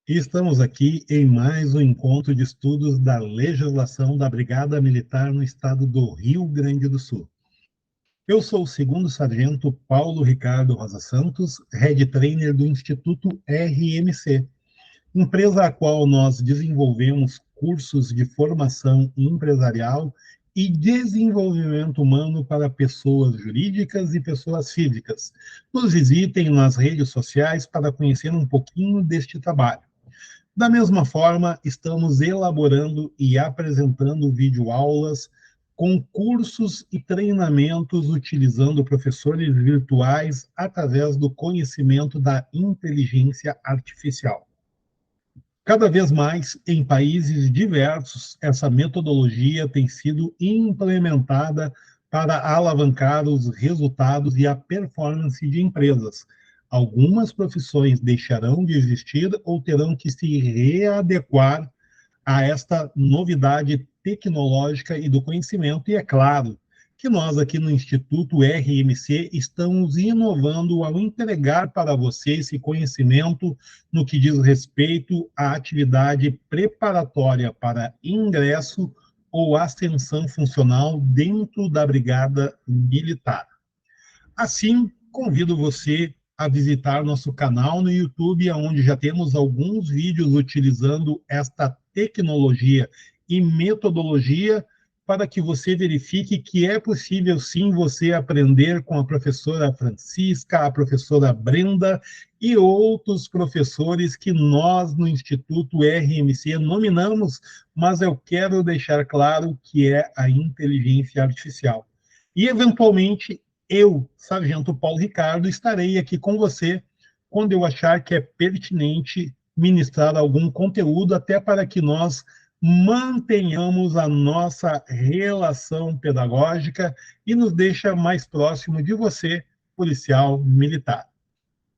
E estamos aqui em mais um encontro de estudos da legislação da Brigada Militar no estado do Rio Grande do Sul. Eu sou o segundo sargento Paulo Ricardo Rosa Santos, Head Trainer do Instituto RMC, empresa a qual nós desenvolvemos cursos de formação empresarial e desenvolvimento humano para pessoas jurídicas e pessoas físicas. Nos visitem nas redes sociais para conhecer um pouquinho deste trabalho. Da mesma forma, estamos elaborando e apresentando videoaulas com cursos e treinamentos utilizando professores virtuais através do conhecimento da inteligência artificial. Cada vez mais, em países diversos, essa metodologia tem sido implementada para alavancar os resultados e a performance de empresas. Algumas profissões deixarão de existir ou terão que se readequar a esta novidade tecnológica e do conhecimento, e é claro que nós aqui no Instituto RMC estamos inovando ao entregar para você esse conhecimento no que diz respeito à atividade preparatória para ingresso ou ascensão funcional dentro da Brigada Militar. Assim, convido você a visitar nosso canal no YouTube, onde já temos alguns vídeos utilizando esta tecnologia e metodologia para que você verifique que é possível sim você aprender com a professora Francisca, a professora Brenda e outros professores que nós no Instituto RMC nominamos, mas eu quero deixar claro que é a inteligência artificial. E, eventualmente, eu, Sargento Paulo Ricardo, estarei aqui com você quando eu achar que é pertinente ministrar algum conteúdo, até para que nós mantenhamos a nossa relação pedagógica e nos deixa mais próximo de você, policial militar.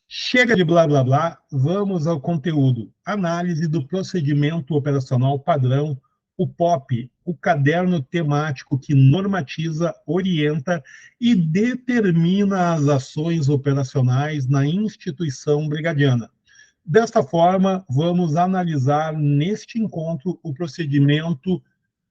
Chega de blá blá blá, vamos ao conteúdo. Análise do procedimento operacional padrão, o POP, o caderno temático que normatiza, orienta e determina as ações operacionais na instituição brigadiana. Desta forma, vamos analisar neste encontro o procedimento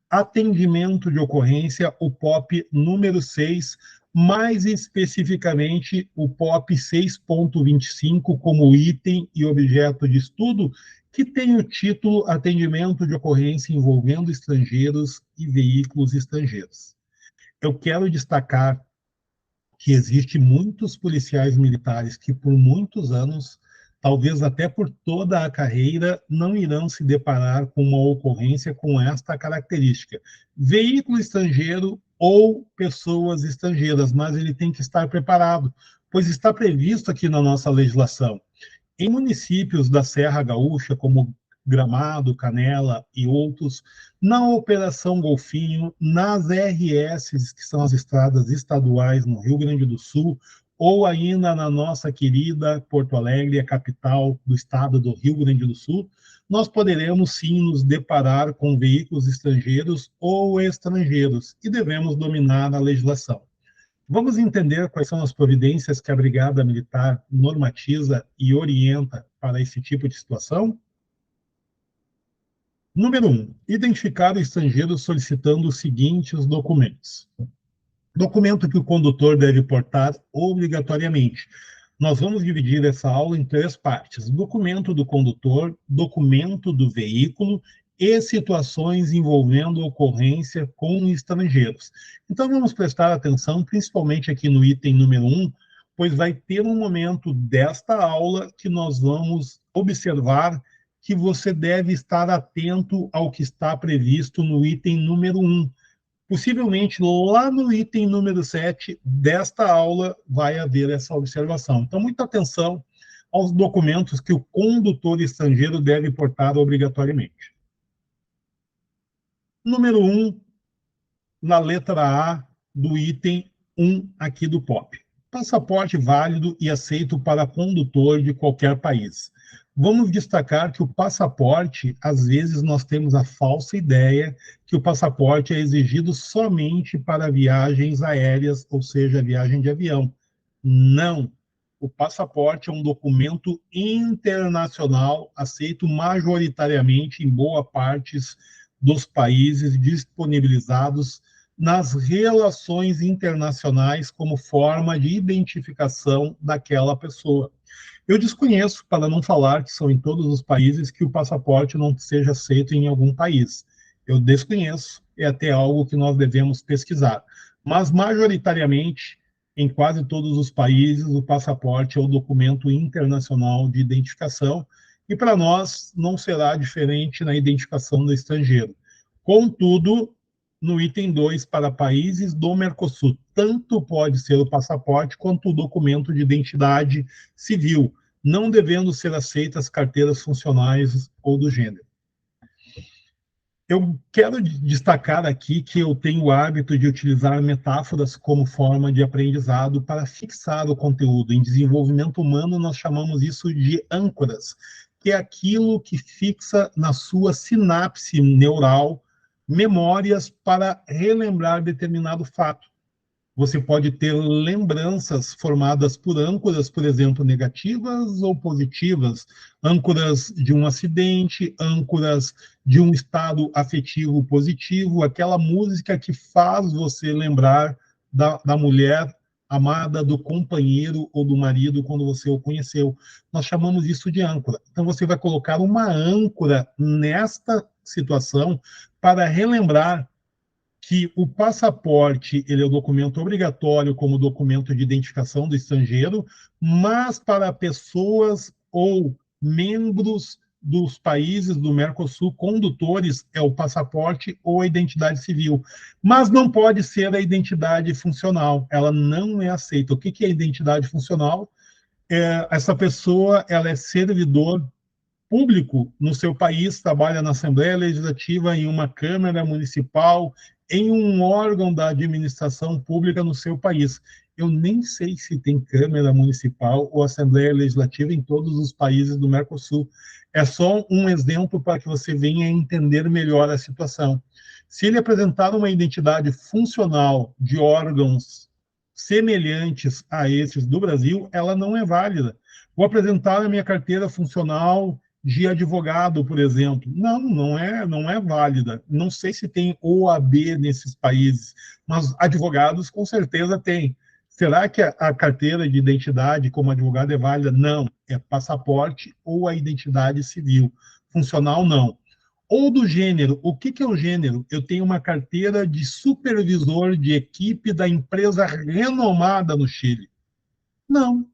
atendimento de ocorrência, o POP número 6, mais especificamente o POP 6.25 como item e objeto de estudo, que tem o título Atendimento de ocorrência envolvendo estrangeiros e veículos estrangeiros. Eu quero destacar que existe muitos policiais militares que por muitos anos, talvez até por toda a carreira, não irão se deparar com uma ocorrência com esta característica. Veículo estrangeiro ou pessoas estrangeiras, mas ele tem que estar preparado, pois está previsto aqui na nossa legislação. Em municípios da Serra Gaúcha, como Gramado, Canela e outros, na Operação Golfinho, nas RS, que são as estradas estaduais no Rio Grande do Sul, ou ainda na nossa querida Porto Alegre, a capital do estado do Rio Grande do Sul, nós poderemos sim nos deparar com veículos estrangeiros ou estrangeiros e devemos dominar a legislação. Vamos entender quais são as providências que a Brigada Militar normatiza e orienta para esse tipo de situação? Número 1. Identificar o estrangeiro solicitando os seguintes documentos. Documento que o condutor deve portar obrigatoriamente. Nós vamos dividir essa aula em três partes: documento do condutor, documento do veículo e situações envolvendo ocorrência com estrangeiros. Então, vamos prestar atenção, principalmente aqui no item número 1, pois vai ter um momento desta aula que nós vamos observar que você deve estar atento ao que está previsto no item número 1. Possivelmente, lá no item número 7 desta aula, vai haver essa observação. Então, muita atenção aos documentos que o condutor estrangeiro deve portar obrigatoriamente. Número 1, na letra A do item 1 aqui do POP. Passaporte válido e aceito para condutor de qualquer país. Vamos destacar que o passaporte, às vezes nós temos a falsa ideia que o passaporte é exigido somente para viagens aéreas, ou seja, viagem de avião. Não. o passaporte é um documento internacional aceito majoritariamente em boa parte dos países disponibilizados nas relações internacionais como forma de identificação daquela pessoa. Eu desconheço, para não falar que são em todos os países, que o passaporte não seja aceito em algum país. Eu desconheço, é até algo que nós devemos pesquisar. Mas, majoritariamente, em quase todos os países, o passaporte é o documento internacional de identificação, e para nós não será diferente na identificação do estrangeiro. Contudo, no item 2, para países do Mercosul, tanto pode ser o passaporte quanto o documento de identidade civil, não devendo ser aceitas carteiras funcionais ou do gênero. Eu quero destacar aqui que eu tenho o hábito de utilizar metáforas como forma de aprendizado para fixar o conteúdo. Em desenvolvimento humano, nós chamamos isso de âncoras, que é aquilo que fixa na sua sinapse neural memórias para relembrar determinado fato. Você pode ter lembranças formadas por âncoras, por exemplo, negativas ou positivas, âncoras de um acidente, âncoras de um estado afetivo positivo, aquela música que faz você lembrar da mulher amada, do companheiro ou do marido quando você o conheceu. Nós chamamos isso de âncora. Então, você vai colocar uma âncora nesta situação para relembrar que o passaporte ele é o documento obrigatório como documento de identificação do estrangeiro, mas para pessoas ou membros dos países do Mercosul condutores é o passaporte ou a identidade civil. Mas não pode ser a identidade funcional, ela não é aceita. O que é a identidade funcional? Essa pessoa ela é servidor público no seu país, trabalha na Assembleia Legislativa, em uma Câmara Municipal, em um órgão da administração pública no seu país. Eu nem sei se tem Câmara Municipal ou Assembleia Legislativa em todos os países do Mercosul. É só um exemplo para que você venha entender melhor a situação. Se ele apresentar uma identidade funcional de órgãos semelhantes a esses do Brasil, ela não é válida. Vou apresentar a minha carteira funcional de advogado, por exemplo. Não é válida. Não sei se tem OAB nesses países, mas advogados com certeza tem. Será que a carteira de identidade como advogado é válida? Não, é passaporte ou a identidade civil. Funcional, não. Ou do gênero. O que é o gênero? Eu tenho uma carteira de supervisor de equipe da empresa renomada no Chile. Não,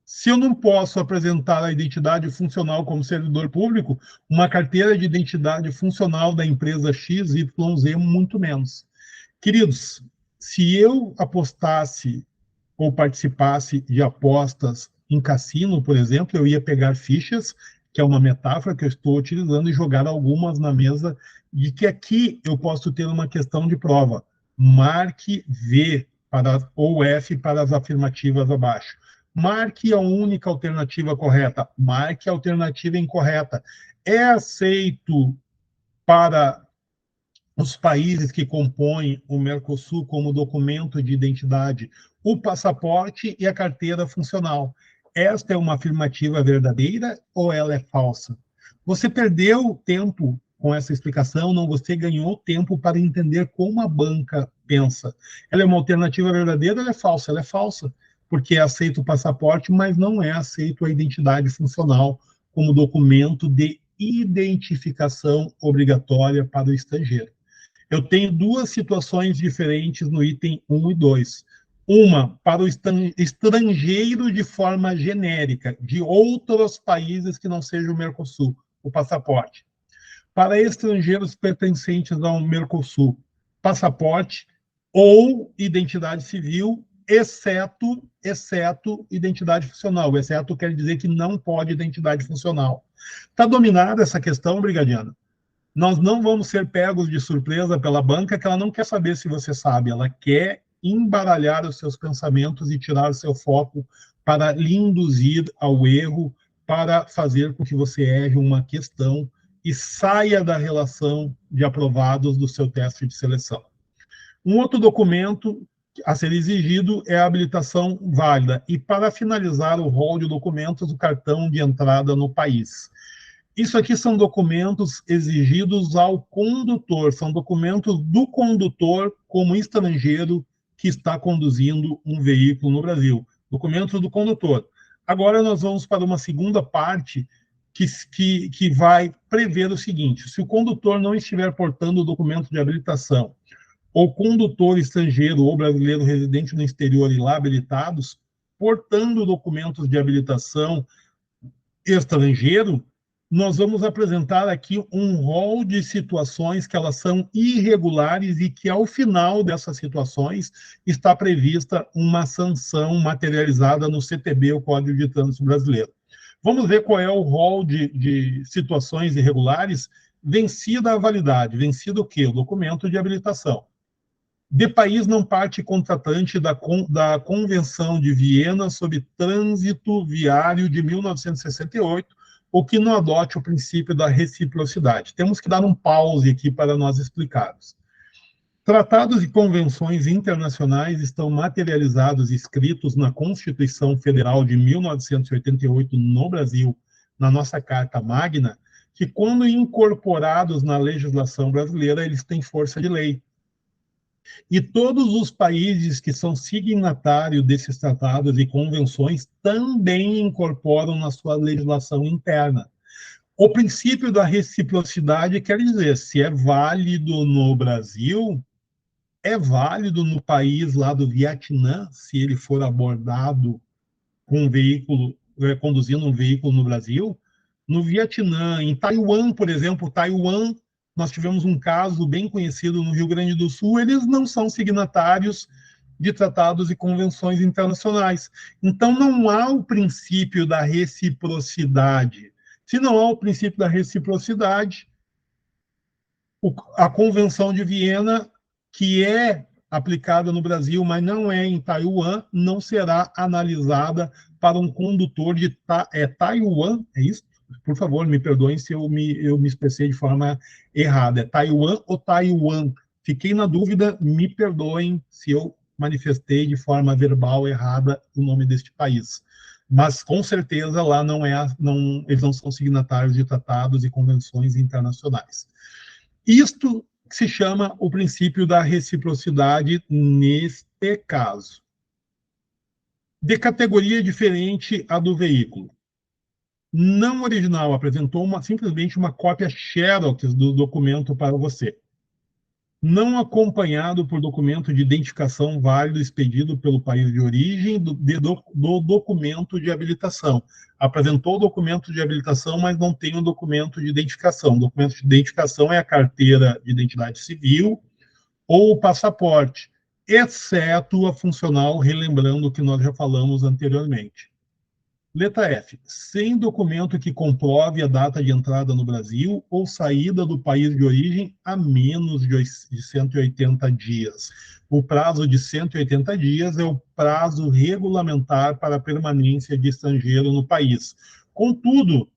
se eu não posso apresentar a identidade funcional como servidor público, uma carteira de identidade funcional da empresa XYZ, muito menos. Queridos, se eu apostasse ou participasse de apostas em cassino, por exemplo, eu ia pegar fichas, que é uma metáfora que eu estou utilizando, e jogar algumas na mesa, de que aqui eu posso ter uma questão de prova. Marque V para, ou F para as afirmativas abaixo. Marque a única alternativa correta, marque a alternativa incorreta. É aceito para os países que compõem o Mercosul como documento de identidade o passaporte e a carteira funcional. Esta é uma afirmativa verdadeira ou ela é falsa? Você perdeu tempo com essa explicação, não, você ganhou tempo para entender como a banca pensa. Ela é uma alternativa verdadeira ou ela é falsa? Ela é falsa, porque é aceito o passaporte, mas não é aceito a identidade funcional como documento de identificação obrigatória para o estrangeiro. Eu tenho duas situações diferentes no item 1 e 2. Uma, para o estrangeiro de forma genérica, de outros países que não sejam o Mercosul, o passaporte. Para estrangeiros pertencentes ao Mercosul, passaporte ou identidade civil, exceto identidade funcional. Exceto quer dizer que não pode identidade funcional. Está dominada essa questão, Brigadiano? Nós não vamos ser pegos de surpresa pela banca, que ela não quer saber se você sabe, ela quer embaralhar os seus pensamentos e tirar o seu foco para lhe induzir ao erro, para fazer com que você erre uma questão e saia da relação de aprovados do seu teste de seleção. Um outro documento a ser exigido é a habilitação válida. E para finalizar o rol de documentos, o cartão de entrada no país. Isso aqui são documentos exigidos ao condutor, são documentos do condutor como estrangeiro que está conduzindo um veículo no Brasil. Documentos do condutor. Agora nós vamos para uma segunda parte que vai prever o seguinte: se o condutor não estiver portando o documento de habilitação, ou condutor estrangeiro ou brasileiro residente no exterior e lá habilitados, portando documentos de habilitação estrangeiro, nós vamos apresentar aqui um rol de situações que elas são irregulares e que, ao final dessas situações, está prevista uma sanção materializada no CTB, o Código de Trânsito Brasileiro. Vamos ver qual é o rol de situações irregulares. Vencida a validade. Vencido o quê? O documento de habilitação. De país não parte contratante da Convenção de Viena sobre Trânsito Viário de 1968, ou que não adote o princípio da reciprocidade. Temos que dar um pause aqui para nós explicarmos. Tratados e convenções internacionais estão materializados e escritos na Constituição Federal de 1988 no Brasil, na nossa Carta Magna, que quando incorporados na legislação brasileira, eles têm força de lei. E todos os países que são signatários desses tratados e convenções também incorporam na sua legislação interna. O princípio da reciprocidade quer dizer, se é válido no Brasil, é válido no país lá do Vietnã, se ele for abordado com um veículo, conduzindo um veículo no Brasil. No Vietnã, em Taiwan, por exemplo, Taiwan, nós tivemos um caso bem conhecido no Rio Grande do Sul, eles não são signatários de tratados e convenções internacionais. Então, não há o princípio da reciprocidade. Se não há o princípio da reciprocidade, a Convenção de Viena, que é aplicada no Brasil, mas não é em Taiwan, não será analisada para um condutor de Taiwan, é isso? Por favor, me perdoem se eu me expressei de forma errada. É Taiwan ou Taiwan? Fiquei na dúvida, me perdoem se eu manifestei de forma verbal errada o nome deste país. Mas, com certeza, lá eles não são signatários de tratados e convenções internacionais. Isto se chama o princípio da reciprocidade neste caso. De categoria diferente a do veículo. Não original, apresentou simplesmente uma cópia xerox do documento para você. Não acompanhado por documento de identificação válido expedido pelo país de origem do documento de habilitação. Apresentou o documento de habilitação, mas não tem o documento de identificação. O documento de identificação é a carteira de identidade civil ou o passaporte, exceto a funcional, relembrando o que nós já falamos anteriormente. Letra F. Sem documento que comprove a data de entrada no Brasil ou saída do país de origem a menos de 180 dias. O prazo de 180 dias é o prazo regulamentar para a permanência de estrangeiro no país. Contudo,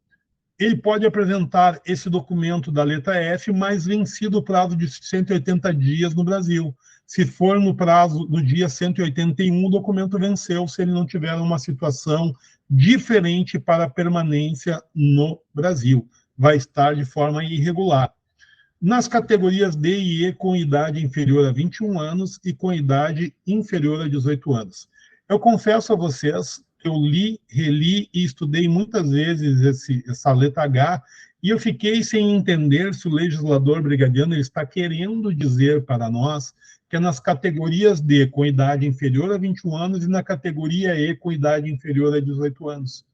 ele pode apresentar esse documento da letra F, mas vencido o prazo de 180 dias no Brasil. Se for no prazo do dia 181, o documento venceu, se ele não tiver uma situação diferente para a permanência no Brasil. Vai estar de forma irregular. Nas categorias D e E, com idade inferior a 21 anos e com idade inferior a 18 anos. Eu confesso a vocês, eu li, reli e estudei muitas vezes essa letra H, e eu fiquei sem entender se o legislador brigadiano está querendo dizer para nós que é nas categorias D, com idade inferior a 21 anos, e na categoria E, com idade inferior a 18 anos.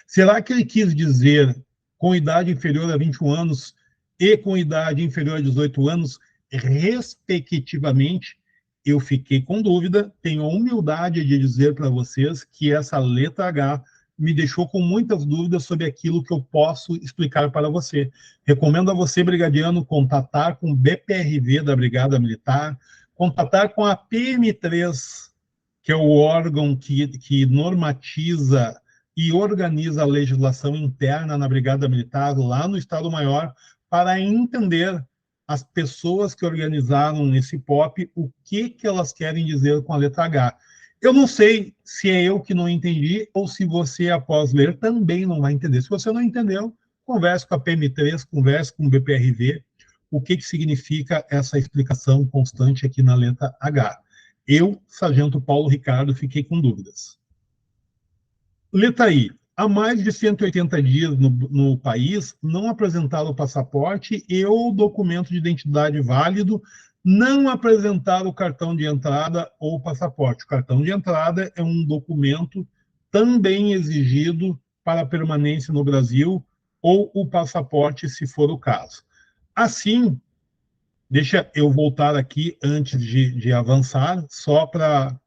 Será que ele quis dizer com idade inferior a 21 anos e com idade inferior a 18 anos, respectivamente? Eu fiquei com dúvida, tenho a humildade de dizer para vocês que essa letra H me deixou com muitas dúvidas sobre aquilo que eu posso explicar para você. Recomendo a você, brigadiano, contatar com o BPRV da Brigada Militar, contatar com a PM3, que é o órgão que normatiza e organiza a legislação interna na Brigada Militar, lá no Estado-Maior, para entender as pessoas que organizaram esse POP, o que elas querem dizer com a letra H. Eu não sei se é eu que não entendi ou se você, após ler, também não vai entender. Se você não entendeu, converse com a PM3, converse com o BPRV, o que significa essa explicação constante aqui na letra H. Eu, Sargento Paulo Ricardo, fiquei com dúvidas. Letra I. Há mais de 180 dias no país, não apresentar o passaporte e ou documento de identidade válido, não apresentar o cartão de entrada ou passaporte. O cartão de entrada é um documento também exigido para a permanência no Brasil, ou o passaporte, se for o caso. Assim, deixa eu voltar aqui antes de avançar, só para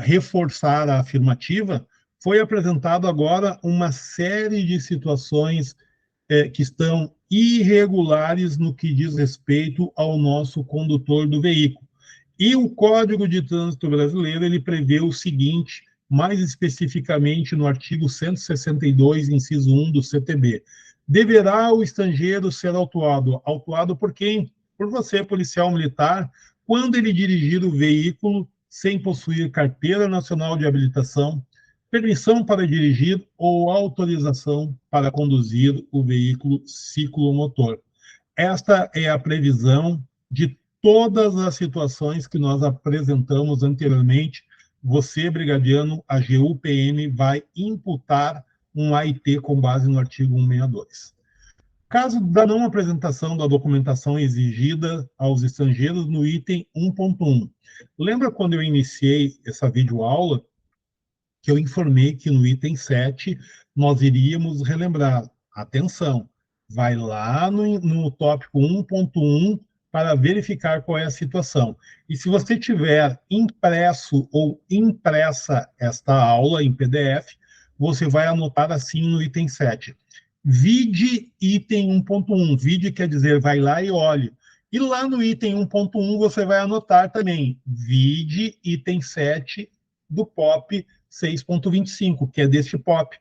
reforçar a afirmativa. Foi apresentado agora uma série de situações que estão irregulares no que diz respeito ao nosso condutor do veículo. E o Código de Trânsito Brasileiro, ele prevê o seguinte, mais especificamente no artigo 162, inciso 1 do CTB. Deverá o estrangeiro ser autuado. Autuado por quem? Por você, policial militar, quando ele dirigir o veículo sem possuir carteira nacional de habilitação, permissão para dirigir ou autorização para conduzir o veículo ciclomotor. Esta é a previsão de todas as situações que nós apresentamos anteriormente. Você, brigadiano, a GUPM vai imputar um AIT com base no artigo 162. Caso da não apresentação da documentação exigida aos estrangeiros no item 1.1. Lembra quando eu iniciei essa videoaula que eu informei que no item 7 nós iríamos relembrar. Atenção, vai lá no tópico 1.1 para verificar qual é a situação. E se você tiver impresso ou impressa esta aula em PDF, você vai anotar assim no item 7. Vide item 1.1. Vide quer dizer, vai lá e olhe. E lá no item 1.1 você vai anotar também, vide item 7 do POP 6.25, que é deste POP.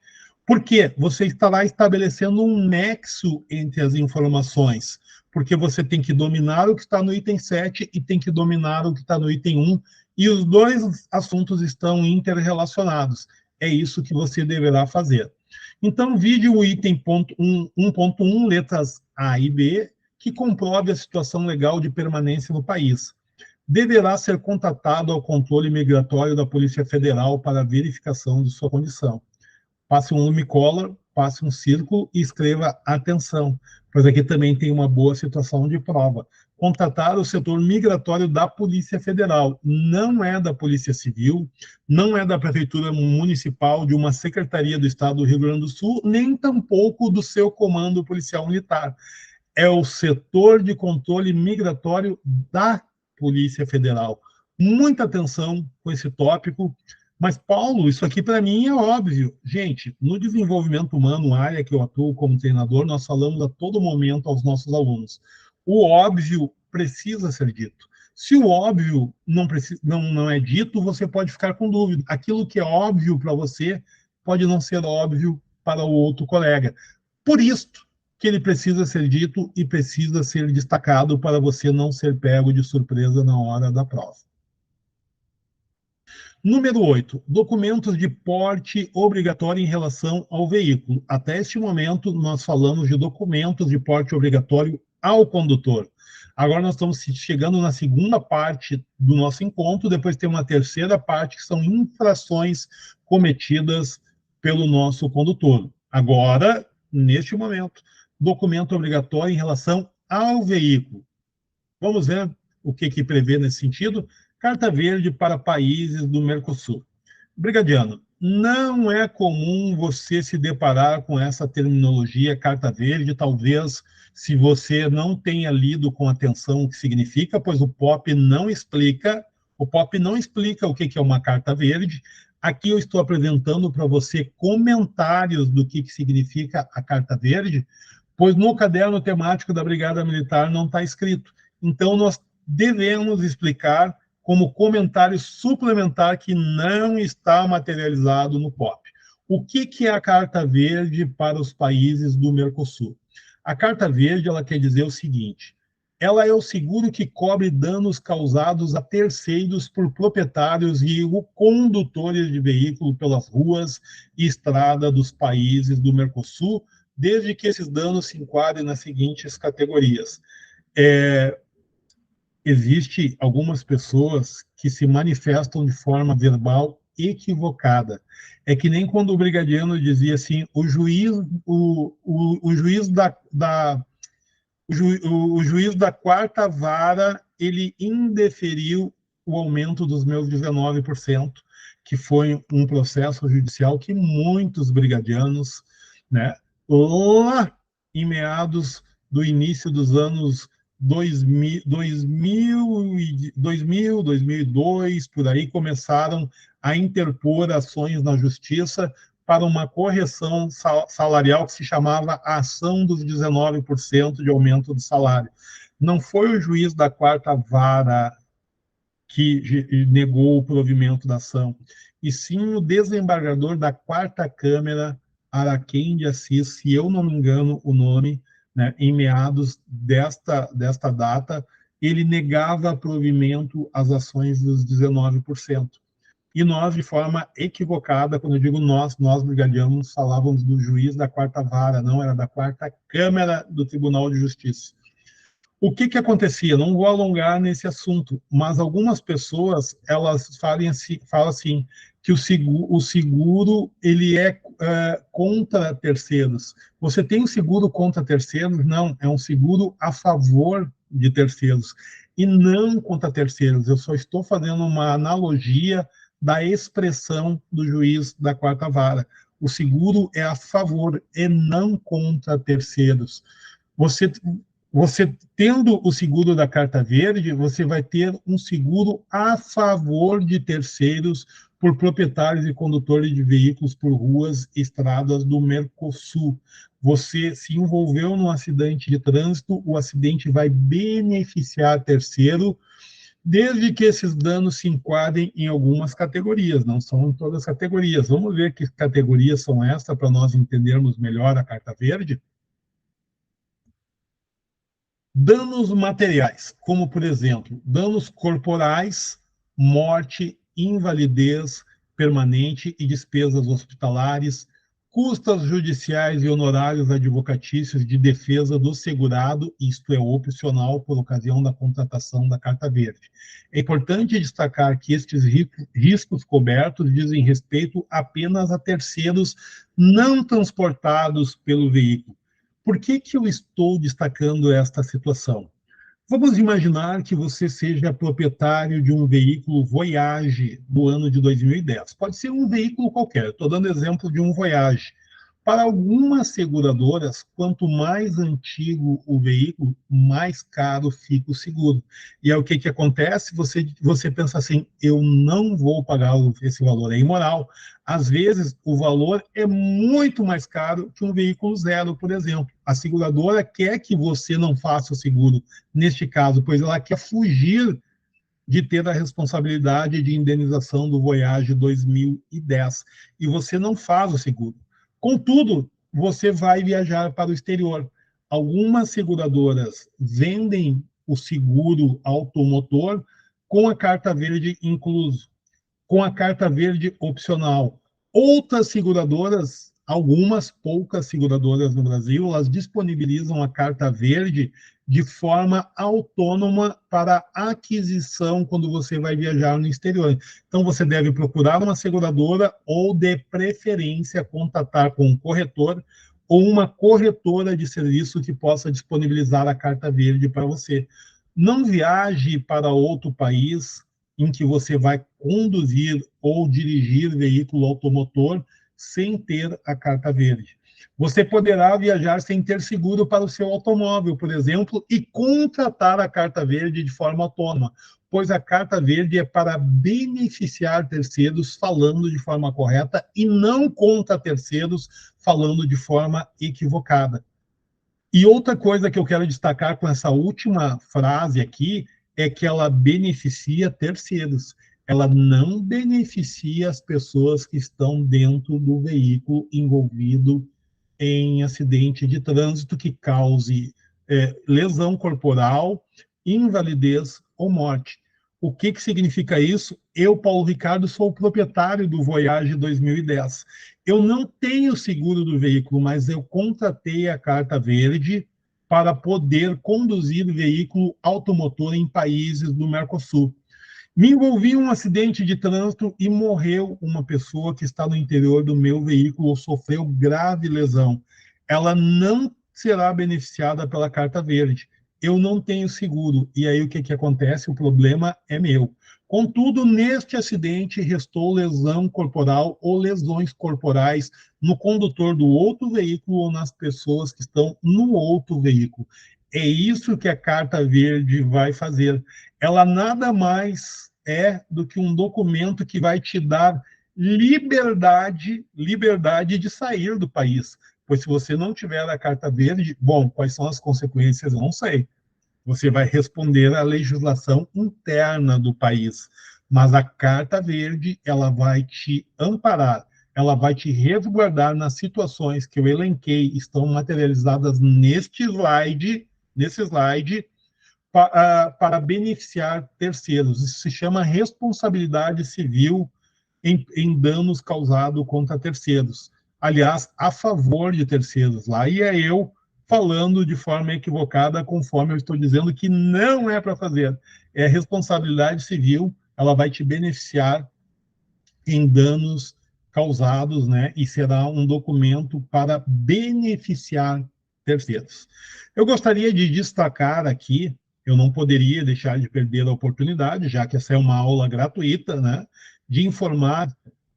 Por quê? Você estará estabelecendo um nexo entre as informações, porque você tem que dominar o que está no item 7 e tem que dominar o que está no item 1, e os dois assuntos estão interrelacionados. É isso que você deverá fazer. Então, vide o item 1.1, letras A e B, que comprove a situação legal de permanência no país. Deverá ser contatado ao controle migratório da Polícia Federal para a verificação de sua condição. Passe um lumicolor, passe um círculo e escreva atenção, pois aqui também tem uma boa situação de prova. Contatar o setor migratório da Polícia Federal, não é da Polícia Civil, não é da Prefeitura Municipal, de uma Secretaria do Estado do Rio Grande do Sul, nem tampouco do seu comando policial militar. É o setor de controle migratório da Polícia Federal. Muita atenção com esse tópico. Mas, Paulo, isso aqui para mim é óbvio. Gente, no desenvolvimento humano, área que eu atuo como treinador, nós falamos a todo momento aos nossos alunos. O óbvio precisa ser dito. Se o óbvio não é dito, você pode ficar com dúvida. Aquilo que é óbvio para você pode não ser óbvio para o outro colega. Por isso que ele precisa ser dito e precisa ser destacado para você não ser pego de surpresa na hora da prova. Número 8, documentos de porte obrigatório em relação ao veículo. Até este momento, nós falamos de documentos de porte obrigatório ao condutor. Agora nós estamos chegando na segunda parte do nosso encontro, depois tem uma terceira parte, que são infrações cometidas pelo nosso condutor. Agora, neste momento, documento obrigatório em relação ao veículo. Vamos ver o que prevê nesse sentido. Carta verde para países do Mercosul. Brigadiano, não é comum você se deparar com essa terminologia carta verde, talvez se você não tenha lido com atenção o que significa, pois o POP não explica o que é uma carta verde. Aqui eu estou apresentando para você comentários do que significa a carta verde, pois no caderno temático da Brigada Militar não está escrito. Então, nós devemos explicar como comentário suplementar que não está materializado no POP. O que é a Carta Verde para os países do Mercosul? A Carta Verde, ela quer dizer o seguinte, ela é o seguro que cobre danos causados a terceiros por proprietários e condutores de veículo pelas ruas e estradas dos países do Mercosul, desde que esses danos se enquadrem nas seguintes categorias. Existe algumas pessoas que se manifestam de forma verbal equivocada. É que nem quando o brigadiano dizia assim, o juiz o juiz da quarta vara, ele indeferiu o aumento dos meus 19%, que foi um processo judicial que muitos brigadianos, né, lá em meados do início dos anos 2002, por aí, começaram a interpor ações na justiça para uma correção salarial que se chamava a ação dos 19% de aumento do salário. Não foi o juiz da quarta vara que negou o provimento da ação, e sim o desembargador da quarta Câmara, Araquém de Assis, se eu não me engano o nome, né, em meados desta data, ele negava provimento às ações dos 19%. E nós, de forma equivocada, quando eu digo nós brigadianos, falávamos do juiz da quarta vara, não era da quarta Câmara do Tribunal de Justiça. O que acontecia? Não vou alongar nesse assunto, mas algumas pessoas, elas falam assim, que o seguro ele é contra terceiros. Você tem um seguro contra terceiros? Não, é um seguro a favor de terceiros, e não contra terceiros. Eu só estou fazendo uma analogia da expressão do juiz da quarta vara. O seguro é a favor e não contra terceiros. Você, você tendo o seguro da Carta Verde, você vai ter um seguro a favor de terceiros por proprietários e condutores de veículos por ruas e estradas do Mercosul. Você se envolveu num acidente de trânsito, o acidente vai beneficiar terceiro, desde que esses danos se enquadrem em algumas categorias, não são em todas as categorias. Vamos ver que categorias são essas para nós entendermos melhor a Carta Verde? Danos materiais, como, por exemplo, danos corporais, morte, invalidez permanente e despesas hospitalares, custas judiciais e honorários advocatícios de defesa do segurado, isto é opcional por ocasião da contratação da Carta Verde. É importante destacar que estes riscos cobertos dizem respeito apenas a terceiros não transportados pelo veículo. Por que eu estou destacando esta situação? Vamos imaginar que você seja proprietário de um veículo Voyage do ano de 2010. Pode ser um veículo qualquer, estou dando exemplo de um Voyage. Para algumas seguradoras, quanto mais antigo o veículo, mais caro fica o seguro. E é o que acontece? Você pensa assim, eu não vou pagar esse valor, é imoral. Às vezes, o valor é muito mais caro que um veículo zero, por exemplo. A seguradora quer que você não faça o seguro, neste caso, pois ela quer fugir de ter a responsabilidade de indenização do Voyage 2010. E você não faz o seguro. Contudo, você vai viajar para o exterior. Algumas seguradoras vendem o seguro automotor com a carta verde incluso, com a carta verde opcional. Outras seguradoras, algumas poucas seguradoras no Brasil, elas disponibilizam a carta verde de forma autônoma para aquisição quando você vai viajar no exterior. Então, você deve procurar uma seguradora ou, de preferência, contatar com um corretor ou uma corretora de serviço que possa disponibilizar a carta verde para você. Não viaje para outro país em que você vai conduzir ou dirigir veículo automotor sem ter a carta verde. Você poderá viajar sem ter seguro para o seu automóvel, por exemplo, e contratar a carta verde de forma autônoma, pois a carta verde é para beneficiar terceiros falando de forma correta e não contra terceiros falando de forma equivocada. E outra coisa que eu quero destacar com essa última frase aqui é que ela beneficia terceiros. Ela não beneficia as pessoas que estão dentro do veículo envolvido em acidente de trânsito que cause lesão corporal, invalidez ou morte. O que significa isso? Eu, Paulo Ricardo, sou o proprietário do Voyage 2010. Eu não tenho seguro do veículo, mas eu contratei a carta verde para poder conduzir veículo automotor em países do Mercosul. Me envolvi em um acidente de trânsito e morreu uma pessoa que está no interior do meu veículo ou sofreu grave lesão. Ela não será beneficiada pela carta verde. Eu não tenho seguro. E aí o que acontece? O problema é meu. Contudo, neste acidente restou lesão corporal ou lesões corporais no condutor do outro veículo ou nas pessoas que estão no outro veículo. É isso que a carta verde vai fazer. Ela nada mais é do que um documento que vai te dar liberdade de sair do país. Pois se você não tiver a carta verde, bom, quais são as consequências? Eu não sei. Você vai responder à legislação interna do país. Mas a carta verde, ela vai te amparar, ela vai te resguardar nas situações que eu elenquei, estão materializadas nesse slide, para beneficiar terceiros. Isso se chama responsabilidade civil em danos causados contra terceiros. Aliás, a favor de terceiros. Lá e é eu falando de forma equivocada, conforme eu estou dizendo que não é para fazer. É responsabilidade civil, ela vai te beneficiar em danos causados, né? E será um documento para beneficiar terceiros. Eu gostaria de destacar aqui, eu não poderia deixar de perder a oportunidade, já que essa é uma aula gratuita, né? De informar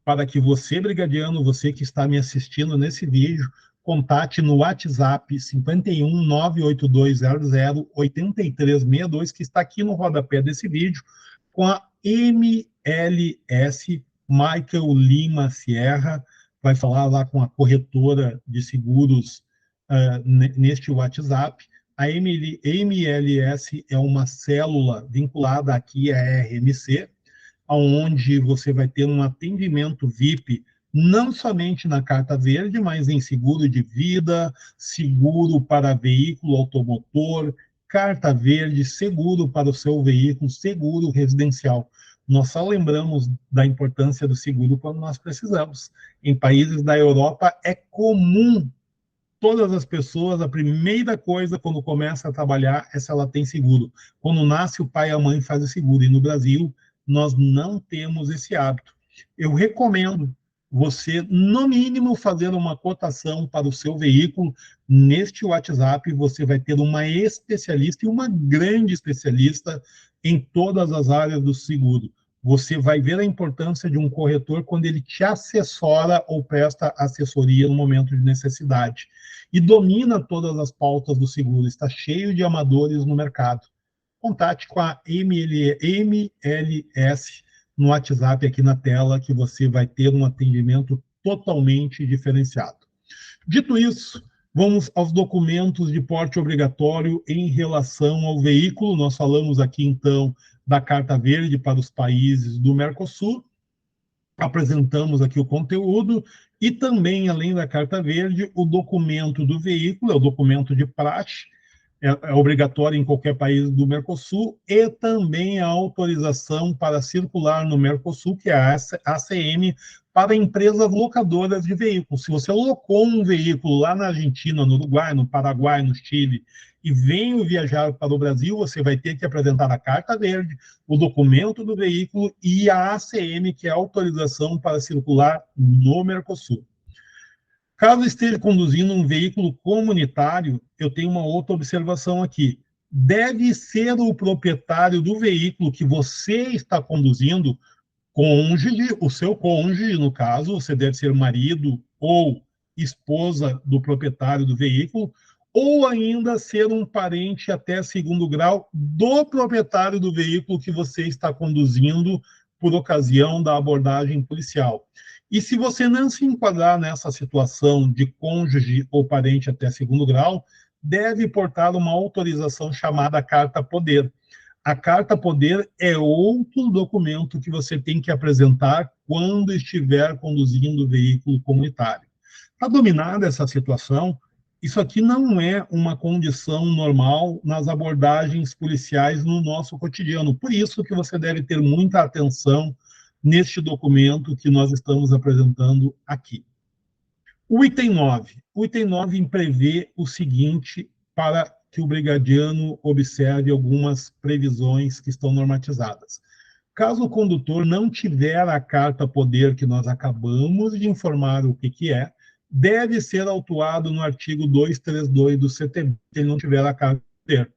para que você, brigadiano, você que está me assistindo nesse vídeo, contate no WhatsApp 51 98200 8362, que está aqui no rodapé desse vídeo, com a MLS Michael Lima Sierra, vai falar lá com a corretora de seguros neste WhatsApp. A MLS é uma célula vinculada aqui à RMC, onde você vai ter um atendimento VIP, não somente na carta verde, mas em seguro de vida, seguro para veículo automotor, carta verde, seguro para o seu veículo, seguro residencial. Nós só lembramos da importância do seguro quando nós precisamos. Em países da Europa, é comum todas as pessoas, a primeira coisa quando começa a trabalhar é se ela tem seguro. Quando nasce, o pai e a mãe fazem seguro. E no Brasil, nós não temos esse hábito. Eu recomendo você, no mínimo, fazer uma cotação para o seu veículo. Neste WhatsApp, você vai ter uma especialista, e uma grande especialista, em todas as áreas do seguro. Você vai ver a importância de um corretor quando ele te assessora ou presta assessoria no momento de necessidade. E domina todas as pautas do seguro, está cheio de amadores no mercado. Contate com a MLS no WhatsApp aqui na tela, que você vai ter um atendimento totalmente diferenciado. Dito isso, vamos aos documentos de porte obrigatório em relação ao veículo. Nós falamos aqui, então, da Carta Verde para os países do Mercosul, apresentamos aqui o conteúdo, e também, além da Carta Verde, o documento do veículo, é o documento de praxe, é obrigatório em qualquer país do Mercosul, e também a autorização para circular no Mercosul, que é a ACM, para empresas locadoras de veículos. Se você locou um veículo lá na Argentina, no Uruguai, no Paraguai, no Chile, e veio viajar para o Brasil, você vai ter que apresentar a carta verde, o documento do veículo e a ACM, que é a autorização para circular no Mercosul. Caso esteja conduzindo um veículo comunitário, eu tenho uma outra observação aqui. Deve ser o proprietário do veículo que você está conduzindo, cônjuge, o seu cônjuge, no caso, você deve ser marido ou esposa do proprietário do veículo, ou ainda ser um parente até segundo grau do proprietário do veículo que você está conduzindo por ocasião da abordagem policial. E se você não se enquadrar nessa situação de cônjuge ou parente até segundo grau, deve portar uma autorização chamada Carta Poder. A Carta Poder é outro documento que você tem que apresentar quando estiver conduzindo o veículo comunitário. Para dominar essa situação, Isso aqui não é uma condição normal nas abordagens policiais no nosso cotidiano. Por isso que você deve ter muita atenção neste documento que nós estamos apresentando aqui. O item 9. O item 9 prevê o seguinte para que o brigadiano observe algumas previsões que estão normatizadas. Caso o condutor não tiver a carta poder que nós acabamos de informar o que é, deve ser autuado no artigo 232 do CTB, se ele não tiver a carta poder,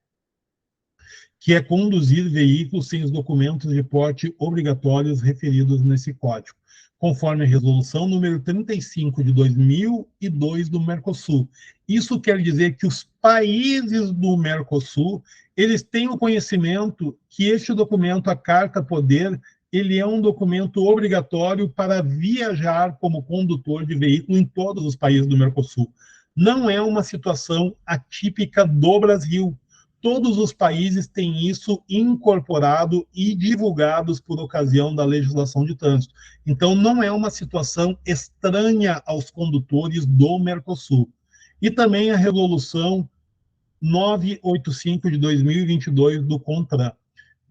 que é conduzir veículos sem os documentos de porte obrigatórios referidos nesse código, conforme a resolução número 35 de 2002 do Mercosul. Isso quer dizer que os países do Mercosul, eles têm o conhecimento que este documento, a Carta Poder, ele é um documento obrigatório para viajar como condutor de veículo em todos os países do Mercosul. Não é uma situação atípica do Brasil. Todos os países têm isso incorporado e divulgados por ocasião da legislação de trânsito. Então, não é uma situação estranha aos condutores do Mercosul. E também a resolução 985 de 2022 do CONTRAN.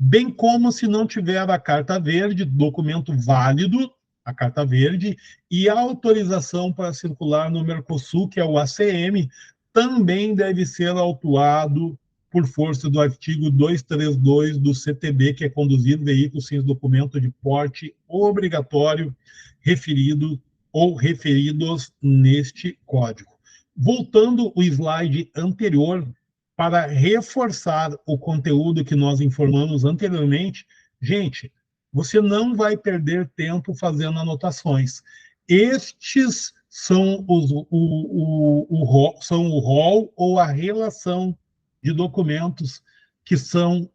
Bem como se não tiver a carta verde, documento válido, a carta verde, e a autorização para circular no Mercosul, que é o ACM, também deve ser autuado por força do artigo 232 do CTB, que é conduzir veículos sem documento de porte obrigatório referido ou referidos neste código. Voltando o slide anterior, para reforçar o conteúdo que nós informamos anteriormente, gente, você não vai perder tempo fazendo anotações. Estes são são o rol ou a relação de documentos que são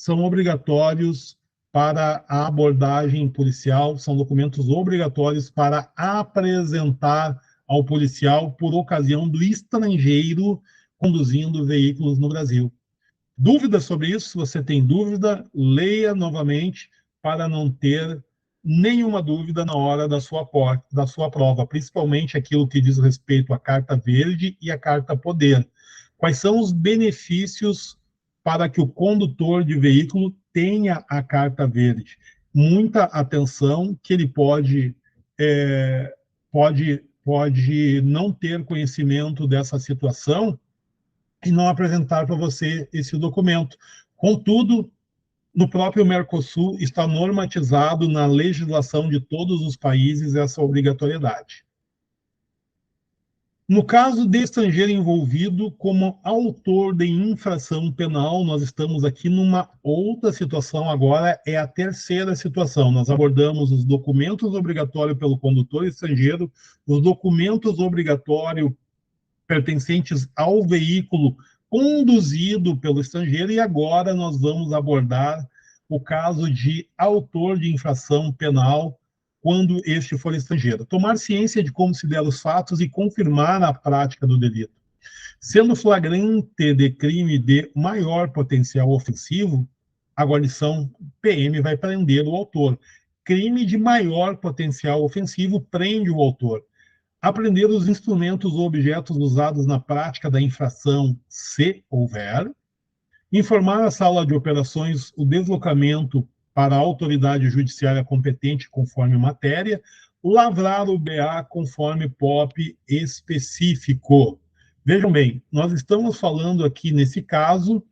obrigatórios para a abordagem policial, são documentos obrigatórios para apresentar ao policial por ocasião do estrangeiro conduzindo veículos no Brasil. Dúvidas sobre isso? Se você tem dúvida, leia novamente para não ter nenhuma dúvida na hora da sua prova, principalmente aquilo que diz respeito à carta verde e à carta poder. Quais são os benefícios para que o condutor de veículo tenha a carta verde? Muita atenção, que ele pode não ter conhecimento dessa situação e não apresentar para você esse documento. Contudo, no próprio Mercosul está normatizado na legislação de todos os países essa obrigatoriedade. No caso de estrangeiro envolvido como autor de infração penal, nós estamos aqui numa outra situação agora, é a terceira situação. Nós abordamos os documentos obrigatórios pelo condutor estrangeiro, os documentos obrigatórios pertencentes ao veículo conduzido pelo estrangeiro, e agora nós vamos abordar o caso de autor de infração penal quando este for estrangeiro. Tomar ciência de como se deram os fatos e confirmar a prática do delito. Sendo flagrante de crime de maior potencial ofensivo, a guarnição PM vai prender o autor. Crime de maior potencial ofensivo prende o autor. Apreender os instrumentos ou objetos usados na prática da infração, se houver. Informar a sala de operações o deslocamento para a autoridade judiciária competente conforme matéria. Lavrar o BA conforme POP específico. Vejam bem, nós estamos falando aqui, nesse caso,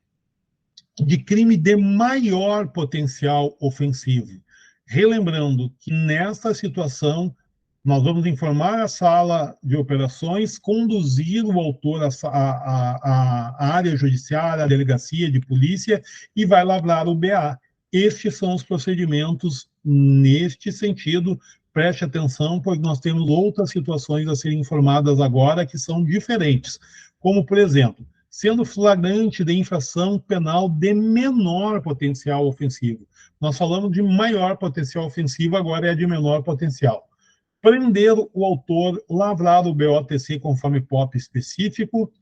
de crime de maior potencial ofensivo. Relembrando que, nessa situação, nós vamos informar a sala de operações, conduzir o autor à área judiciária, à delegacia de polícia, e vai lavrar o BA. Estes são os procedimentos neste sentido. Preste atenção, pois nós temos outras situações a serem informadas agora que são diferentes. Como, por exemplo, sendo flagrante de infração penal de menor potencial ofensivo. Nós falamos de maior potencial ofensivo, agora é de menor potencial. Prender o autor, lavrar o BOTC conforme POP específico,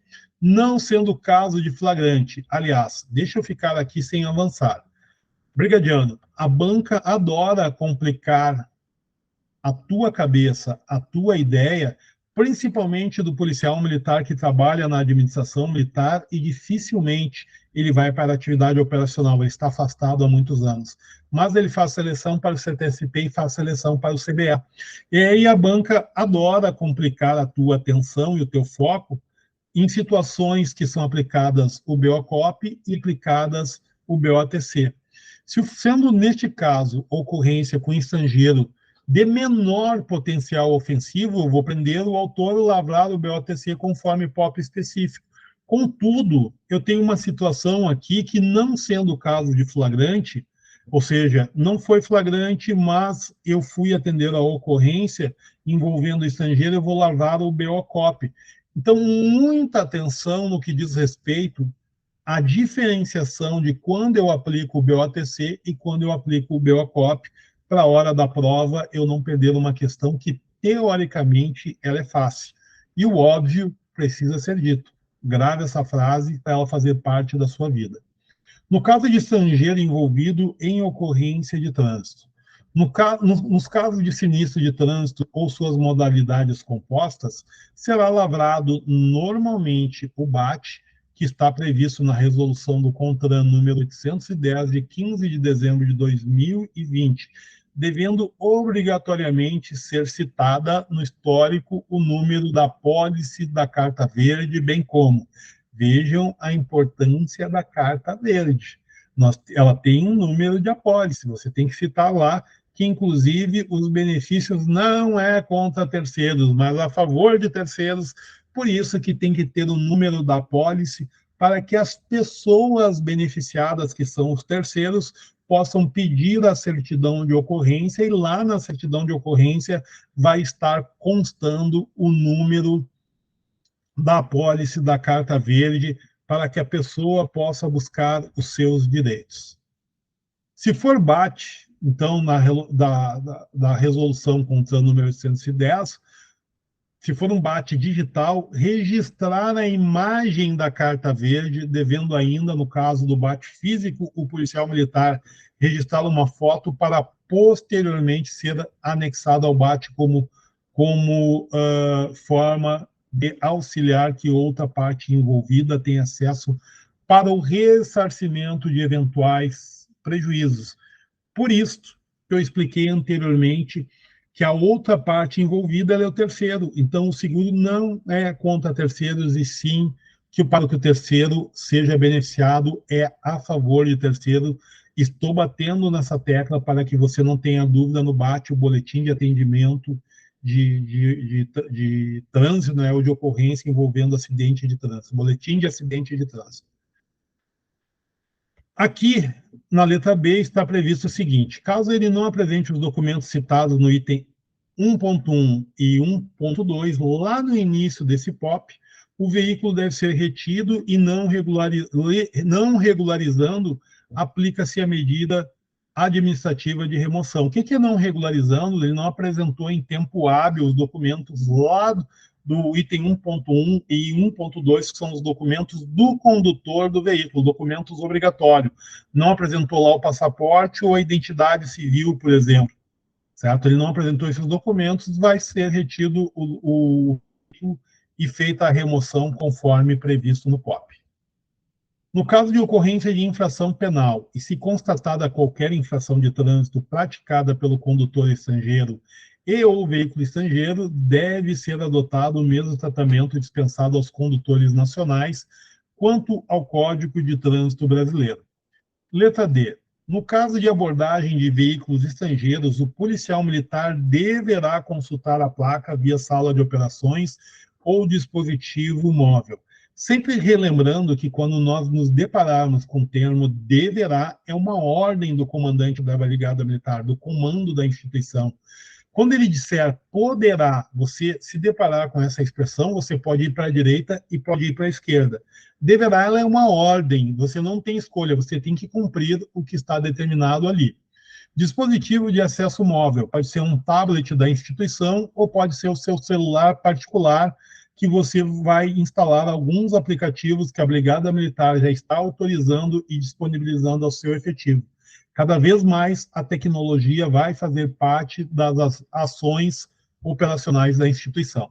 não sendo caso de flagrante. Aliás, deixa eu ficar aqui sem avançar. Brigadiano, a banca adora complicar a tua cabeça, a tua ideia, principalmente do policial militar que trabalha na administração militar e dificilmente ele vai para a atividade operacional, ele está afastado há muitos anos. Mas ele faz seleção para o CTSP e faz seleção para o CBE. E aí a banca adora complicar a tua atenção e o teu foco em situações que são aplicadas o BOCOP e aplicadas o BOTC. Sendo, neste caso, ocorrência com estrangeiro de menor potencial ofensivo, eu vou prender o autor e lavrar o BOTC conforme POP específico. Contudo, eu tenho uma situação aqui que, não sendo caso de flagrante, ou seja, não foi flagrante, mas eu fui atender a ocorrência envolvendo estrangeiro, eu vou lavrar o BOCOP. Então, muita atenção no que diz respeito à diferenciação de quando eu aplico o BOTC e quando eu aplico o BOCOP, para a hora da prova eu não perder uma questão que, teoricamente, ela é fácil. E o óbvio precisa ser dito. Grave essa frase para ela fazer parte da sua vida. No caso de estrangeiro envolvido em ocorrência de trânsito, nos casos de sinistro de trânsito ou suas modalidades compostas, será lavrado normalmente o BAT, que está previsto na resolução do CONTRAN número 810, de 15 de dezembro de 2020, devendo obrigatoriamente ser citada no histórico o número da apólice da Carta Verde, bem como, vejam a importância da Carta Verde. Ela tem um número de apólice, você tem que citar lá que, inclusive, os benefícios não é contra terceiros, mas a favor de terceiros. Por isso que tem que ter o número da apólice para que as pessoas beneficiadas, que são os terceiros, possam pedir a certidão de ocorrência, e lá na certidão de ocorrência vai estar constando o número da apólice da Carta Verde, para que a pessoa possa buscar os seus direitos. Se for BAT, então, da resolução contra o número 810, se for um BAT digital, registrar a imagem da Carta Verde, devendo ainda, no caso do BAT físico, o policial militar registrar uma foto para posteriormente ser anexado ao BAT como forma de auxiliar que outra parte envolvida tenha acesso para o ressarcimento de eventuais prejuízos. Por isso, eu expliquei anteriormente que a outra parte envolvida é o terceiro. Então, o seguro não é contra terceiros, e sim que para que o terceiro seja beneficiado é a favor de terceiro. Estou batendo nessa tecla para que você não tenha dúvida no BAT, o boletim de atendimento de trânsito, né, ou de ocorrência envolvendo acidente de trânsito, boletim de acidente de trânsito. Aqui, na letra B, está previsto o seguinte: caso ele não apresente os documentos citados no item 1.1 e 1.2, lá no início desse POP, o veículo deve ser retido e não regularizando, aplica-se a medida administrativa de remoção. O que é não regularizando? Ele não apresentou em tempo hábil os documentos lá do item 1.1 e 1.2, que são os documentos do condutor do veículo, documentos obrigatórios. Não apresentou lá o passaporte ou a identidade civil, por exemplo, certo? Ele não apresentou esses documentos, vai ser retido e feita a remoção conforme previsto no POP. No caso de ocorrência de infração penal, e se constatada qualquer infração de trânsito praticada pelo condutor estrangeiro e ou veículo estrangeiro, deve ser adotado o mesmo tratamento dispensado aos condutores nacionais quanto ao Código de Trânsito Brasileiro. Letra D. No caso de abordagem de veículos estrangeiros, o policial militar deverá consultar a placa via sala de operações ou dispositivo móvel. Sempre relembrando que quando nós nos depararmos com o termo deverá, é uma ordem do comandante da Brigada Militar, do comando da instituição. Quando ele disser poderá, você se deparar com essa expressão, você pode ir para a direita e pode ir para a esquerda. Deverá, ela é uma ordem, você não tem escolha, você tem que cumprir o que está determinado ali. Dispositivo de acesso móvel, pode ser um tablet da instituição ou pode ser o seu celular particular, que você vai instalar alguns aplicativos que a Brigada Militar já está autorizando e disponibilizando ao seu efetivo. Cada vez mais a tecnologia vai fazer parte das ações operacionais da instituição.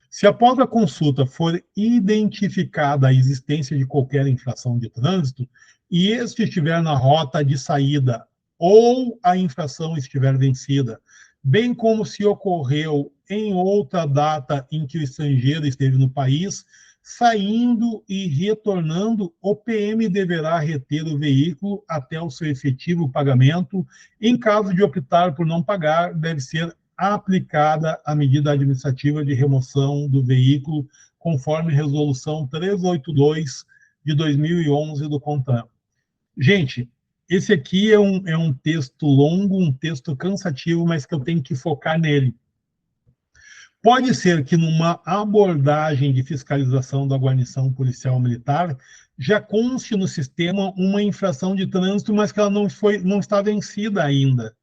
Se após a consulta for identificada a existência de qualquer infração de trânsito e este estiver na rota de saída ou a infração estiver vencida, bem como se ocorreu em outra data em que o estrangeiro esteve no país, saindo e retornando, o PM deverá reter o veículo até o seu efetivo pagamento. Em caso de optar por não pagar, deve ser aplicada a medida administrativa de remoção do veículo, conforme resolução 382 de 2011 do CONTRAN. Gente, esse aqui é um texto longo, um texto cansativo, mas que eu tenho que focar nele. Pode ser que numa abordagem de fiscalização da guarnição policial militar já conste no sistema uma infração de trânsito, mas que ela não está vencida ainda.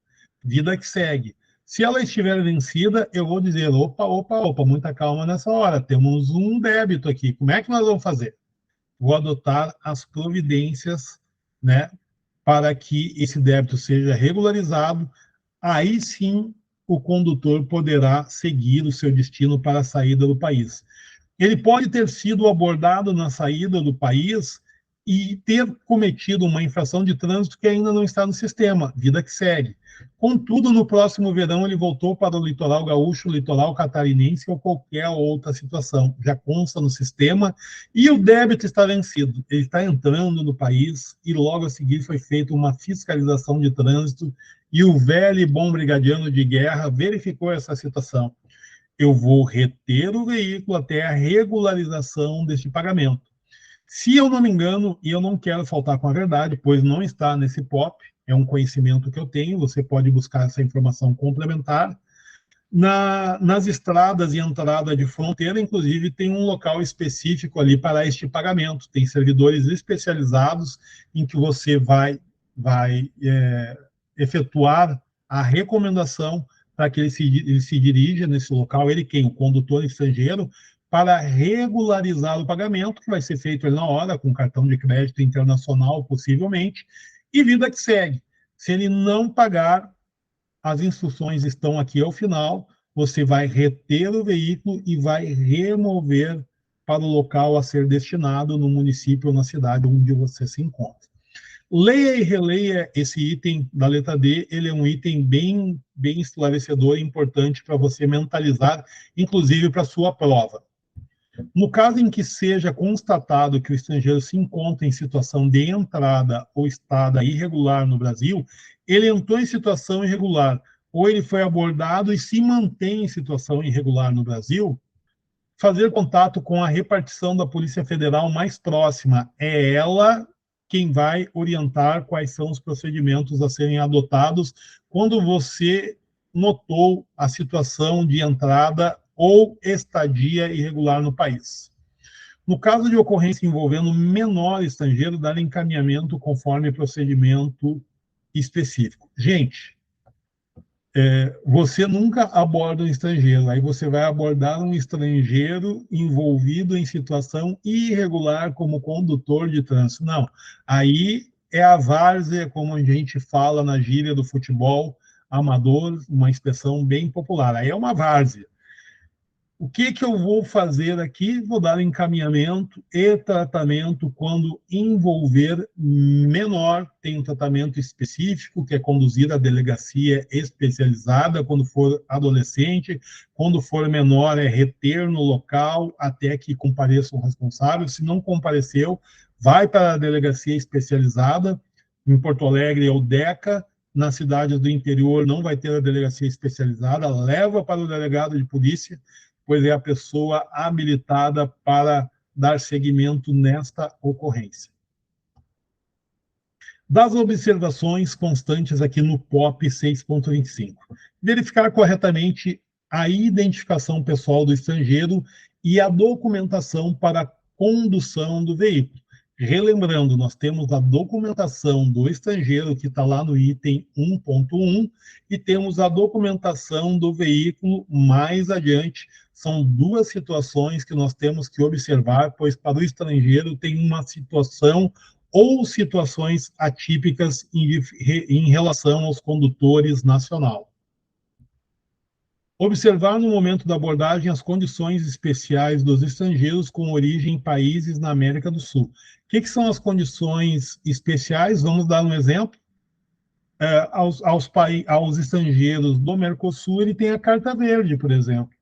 Vida que segue. Se ela estiver vencida, eu vou dizer, opa, muita calma nessa hora, temos um débito aqui, como é que nós vamos fazer? Vou adotar as providências, né, para que esse débito seja regularizado, aí sim o condutor poderá seguir o seu destino para a saída do país. Ele pode ter sido abordado na saída do país e ter cometido uma infração de trânsito que ainda não está no sistema, vida que segue. Contudo, no próximo verão, ele voltou para o litoral gaúcho, litoral catarinense ou qualquer outra situação. Já consta no sistema e o débito está vencido. Ele está entrando no país e logo a seguir foi feita uma fiscalização de trânsito e o velho e bom brigadiano de guerra verificou essa situação. Eu vou reter o veículo até a regularização deste pagamento. Se eu não me engano, e eu não quero faltar com a verdade, pois não está nesse POP, é um conhecimento que eu tenho, você pode buscar essa informação complementar. Nas estradas e entrada de fronteira, inclusive, tem um local específico ali para este pagamento. Tem servidores especializados em que você vai efetuar a recomendação para que ele se dirija nesse local, ele quem? O condutor estrangeiro, para regularizar o pagamento, que vai ser feito na hora, com cartão de crédito internacional, possivelmente, e vida que segue. Se ele não pagar, as instruções estão aqui ao final, você vai reter o veículo e vai remover para o local a ser destinado no município ou na cidade onde você se encontra. Leia e releia esse item da letra D, ele é um item bem esclarecedor e importante para você mentalizar, inclusive para a sua prova. No caso em que seja constatado que o estrangeiro se encontra em situação de entrada ou estada irregular no Brasil, ele entrou em situação irregular ou ele foi abordado e se mantém em situação irregular no Brasil, fazer contato com a repartição da Polícia Federal mais próxima. É ela quem vai orientar quais são os procedimentos a serem adotados quando você notou a situação de entrada ou estadia irregular no país. No caso de ocorrência envolvendo menor estrangeiro, dar encaminhamento conforme procedimento específico. Gente, você nunca aborda um estrangeiro, aí você vai abordar um estrangeiro envolvido em situação irregular como condutor de trânsito. Não, aí é a várzea, como a gente fala na gíria do futebol amador, uma expressão bem popular. Aí é uma várzea. O que eu vou fazer aqui? Vou dar encaminhamento e tratamento quando envolver menor, tem um tratamento específico que é conduzir a delegacia especializada quando for adolescente, quando for menor é reter no local até que compareça o responsável, se não compareceu, vai para a delegacia especializada, em Porto Alegre é o DECA, nas cidades do interior não vai ter a delegacia especializada, leva para o delegado de polícia, pois é a pessoa habilitada para dar seguimento nesta ocorrência. Das observações constantes aqui no POP 6.25. Verificar corretamente a identificação pessoal do estrangeiro e a documentação para a condução do veículo. Relembrando, nós temos a documentação do estrangeiro, que está lá no item 1.1, e temos a documentação do veículo mais adiante. São duas situações que nós temos que observar, pois para o estrangeiro tem uma situação ou situações atípicas em relação aos condutores nacional. Observar no momento da abordagem as condições especiais dos estrangeiros com origem em países na América do Sul. O que são as condições especiais? Vamos dar um exemplo. Aos estrangeiros do Mercosul, ele tem a Carta Verde, por exemplo.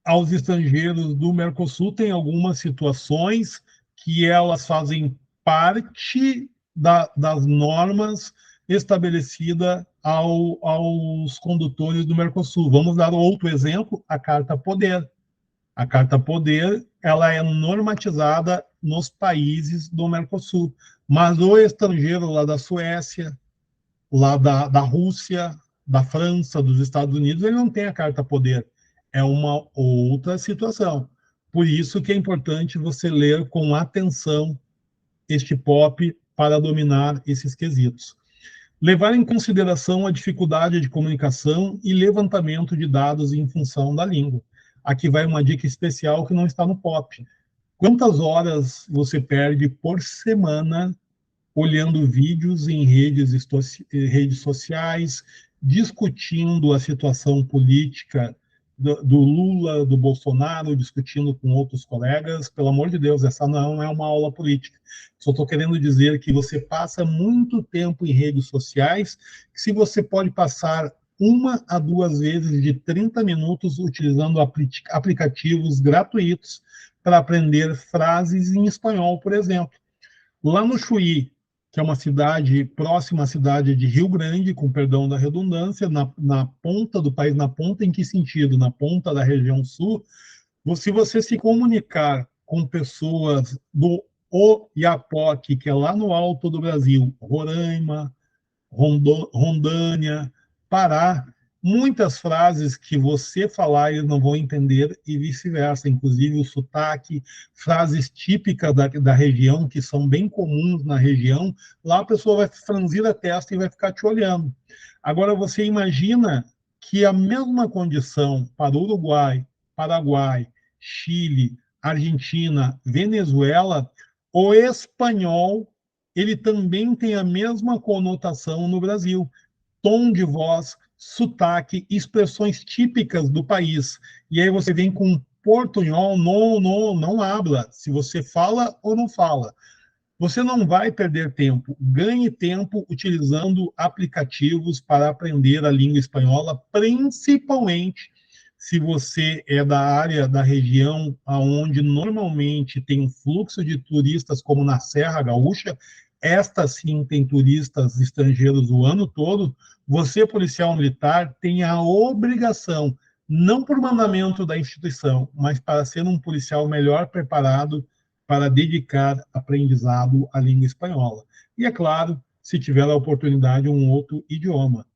Aos estrangeiros do Mercosul, tem algumas situações que elas fazem parte das normas estabelecidas aos condutores do Mercosul. Vamos dar outro exemplo, a Carta Poder. A Carta Poder, ela é normatizada nos países do Mercosul, mas o estrangeiro lá da Suécia, lá da Rússia, da França, dos Estados Unidos, ele não tem a Carta Poder. É uma outra situação. Por isso que é importante você ler com atenção este POP para dominar esses quesitos. Levar em consideração a dificuldade de comunicação e levantamento de dados em função da língua. Aqui vai uma dica especial que não está no POP. Quantas horas você perde por semana olhando vídeos em redes sociais, discutindo a situação política do Lula, do Bolsonaro, discutindo com outros colegas? Pelo amor de Deus, essa não é uma aula política. Só estou querendo dizer que você passa muito tempo em redes sociais, que se você pode passar 1 a 2 vezes de 30 minutos utilizando aplicativos gratuitos para aprender frases em espanhol, por exemplo. Lá no Chuí, que é uma cidade próxima à cidade de Rio Grande, com perdão da redundância, na ponta do país, na ponta em que sentido? Na ponta da região sul. Se você se comunicar com pessoas do Oiapoque, que é lá no alto do Brasil, Roraima, Rondônia, Pará, muitas frases que você falar eles não vão entender e vice-versa, inclusive o sotaque, frases típicas da região, que são bem comuns na região, lá a pessoa vai franzir a testa e vai ficar te olhando. Agora, você imagina que a mesma condição para Uruguai, Paraguai, Chile, Argentina, Venezuela, o espanhol ele também tem a mesma conotação no Brasil. Tom de voz, sotaque, expressões típicas do país. E aí você vem com portunhol, não habla. Se você fala ou não fala. Você não vai perder tempo. Ganhe tempo utilizando aplicativos para aprender a língua espanhola, principalmente se você é da área, da região onde normalmente tem um fluxo de turistas, como na Serra Gaúcha. Esta sim tem turistas estrangeiros o ano todo. Você, policial militar, tem a obrigação, não por mandamento da instituição, mas para ser um policial melhor preparado para dedicar aprendizado à língua espanhola. E, é claro, se tiver a oportunidade, um outro idioma.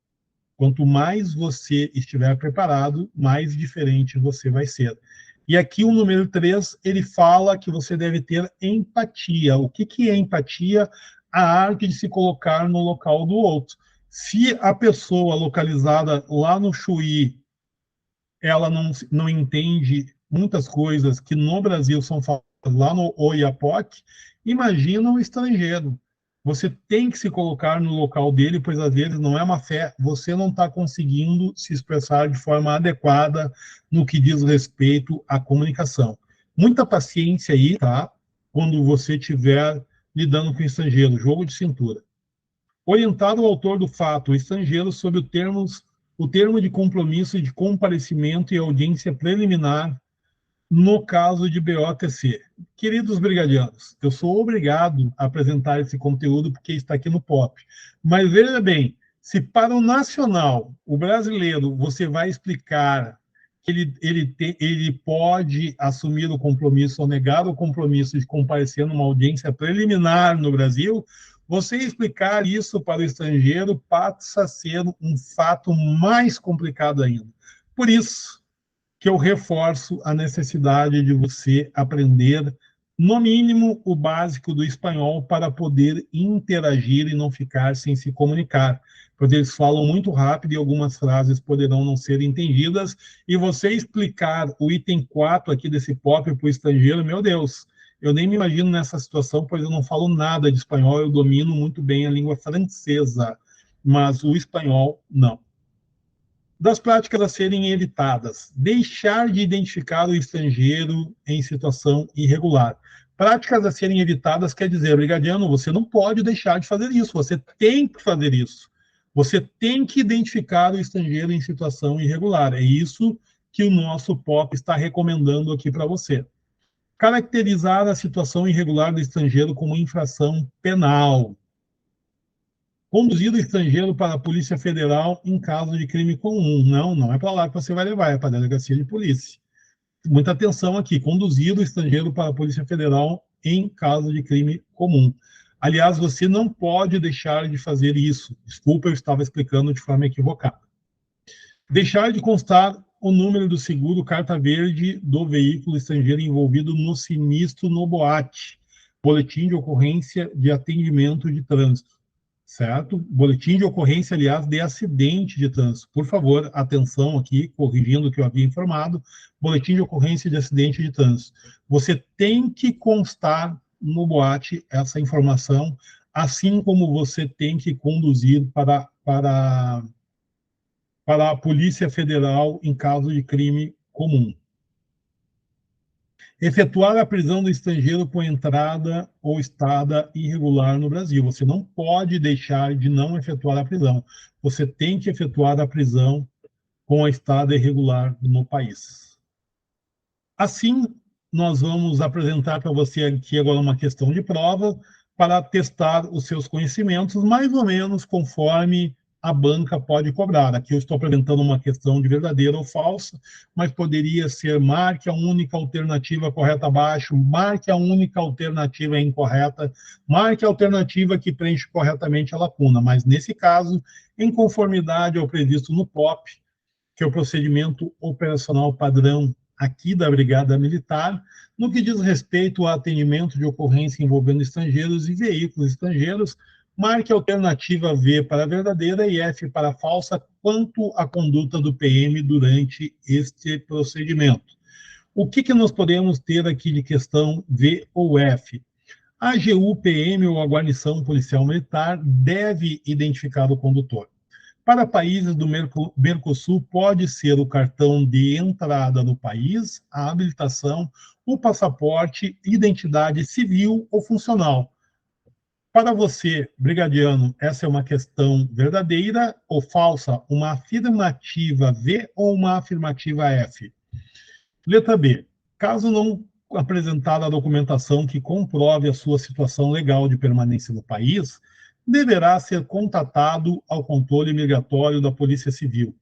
Quanto mais você estiver preparado, mais diferente você vai ser. E aqui o número 3, ele fala que você deve ter empatia. O que é empatia? A arte de se colocar no local do outro. Se a pessoa localizada lá no Chuí, ela não entende muitas coisas que no Brasil são faladas lá no Oiapoque, imagina um estrangeiro. Você tem que se colocar no local dele, pois às vezes não é uma fé, você não está conseguindo se expressar de forma adequada no que diz respeito à comunicação. Muita paciência aí, tá? Quando você estiver lidando com estrangeiro, jogo de cintura. Orientar o autor do fato, o estrangeiro, sobre o termo de compromisso de comparecimento e audiência preliminar no caso de BOTC. Queridos brigadianos, eu sou obrigado a apresentar esse conteúdo porque está aqui no POP. Mas veja bem, se para o nacional, o brasileiro, você vai explicar que ele pode assumir o compromisso ou negar o compromisso de comparecer numa audiência preliminar no Brasil, você explicar isso para o estrangeiro passa a ser um fato mais complicado ainda. Por isso que eu reforço a necessidade de você aprender, no mínimo, o básico do espanhol para poder interagir e não ficar sem se comunicar, pois eles falam muito rápido e algumas frases poderão não ser entendidas, e você explicar o item 4 aqui desse POP para o estrangeiro, meu Deus, eu nem me imagino nessa situação, pois eu não falo nada de espanhol, eu domino muito bem a língua francesa, mas o espanhol, não. Das práticas a serem evitadas. Deixar de identificar o estrangeiro em situação irregular. Práticas a serem evitadas quer dizer, brigadiano, você não pode deixar de fazer isso, você tem que fazer isso. Você tem que identificar o estrangeiro em situação irregular. É isso que o nosso POP está recomendando aqui para você. Caracterizar a situação irregular do estrangeiro como infração penal. Conduzir o estrangeiro para a Polícia Federal em caso de crime comum. Não, não é para lá que você vai levar, é para a delegacia de polícia. Muita atenção aqui, conduzir o estrangeiro para a Polícia Federal em caso de crime comum. Aliás, você não pode deixar de fazer isso. Desculpa, eu estava explicando de forma equivocada. Deixar de constar o número do seguro carta verde do veículo estrangeiro envolvido no sinistro no boate. Boletim de ocorrência de atendimento de trânsito. Certo? Boletim de ocorrência, aliás, de acidente de trânsito. Por favor, atenção aqui, corrigindo o que eu havia informado, boletim de ocorrência de acidente de trânsito. Você tem que constar no boate essa informação, assim como você tem que conduzir para a Polícia Federal em caso de crime comum. Efetuar a prisão do estrangeiro com entrada ou estada irregular no Brasil. Você não pode deixar de não efetuar a prisão. Você tem que efetuar a prisão com a estada irregular no país. Assim, nós vamos apresentar para você aqui agora uma questão de prova para testar os seus conhecimentos, mais ou menos conforme a banca pode cobrar. Aqui eu estou apresentando uma questão de verdadeira ou falsa, mas poderia ser marque a única alternativa correta abaixo, marque a única alternativa incorreta, marque a alternativa que preenche corretamente a lacuna. Mas, nesse caso, em conformidade ao previsto no POP, que é o procedimento operacional padrão aqui da Brigada Militar, no que diz respeito ao atendimento de ocorrência envolvendo estrangeiros e veículos estrangeiros, marque a alternativa V para a verdadeira e F para a falsa quanto à conduta do PM durante este procedimento. O que nós podemos ter aqui de questão V ou F? A AGU, PM ou a guarnição policial militar deve identificar o condutor. Para países do Mercosul, pode ser o cartão de entrada no país, a habilitação, o passaporte, identidade civil ou funcional. Para você, brigadiano, essa é uma questão verdadeira ou falsa? Uma afirmativa V ou uma afirmativa F? Letra B. Caso não apresentar a documentação que comprove a sua situação legal de permanência no país, deverá ser contatado ao controle migratório da Polícia Civil.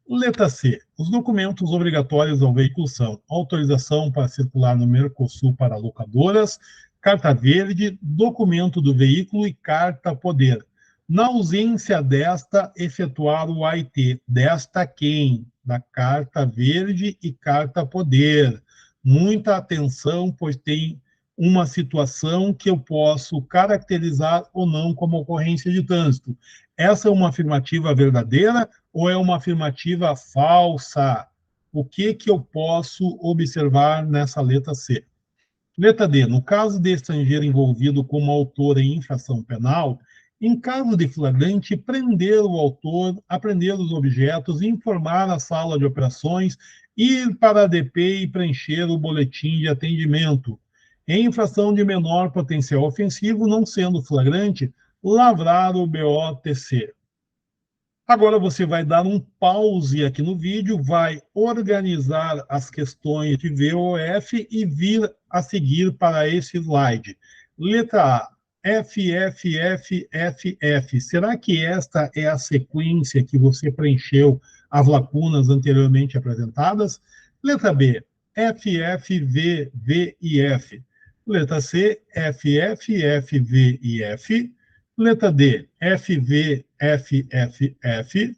Letra C. Os documentos obrigatórios ao veículo são autorização para circular no Mercosul para locadoras, carta verde, documento do veículo e carta poder. Na ausência desta, efetuar o AIT. Desta quem? Da carta verde e carta poder. Muita atenção, pois tem uma situação que eu posso caracterizar ou não como ocorrência de trânsito. Essa é uma afirmativa verdadeira ou é uma afirmativa falsa? O que eu posso observar nessa letra C? Letra D. No caso de estrangeiro envolvido como autor em infração penal, em caso de flagrante, prender o autor, apreender os objetos, informar a sala de operações, ir para a DP e preencher o boletim de atendimento. Em infração de menor potencial ofensivo, não sendo flagrante, lavrar o BOTC. Agora você vai dar um pause aqui no vídeo, vai organizar as questões de VOF e vir a seguir para esse slide. Letra A, F, F, F, F, F. Será que esta é a sequência que você preencheu as lacunas anteriormente apresentadas? Letra B, F, F, V, V e F. Letra C, F, F, F, V e F. Letra D, F, V, F, F, F.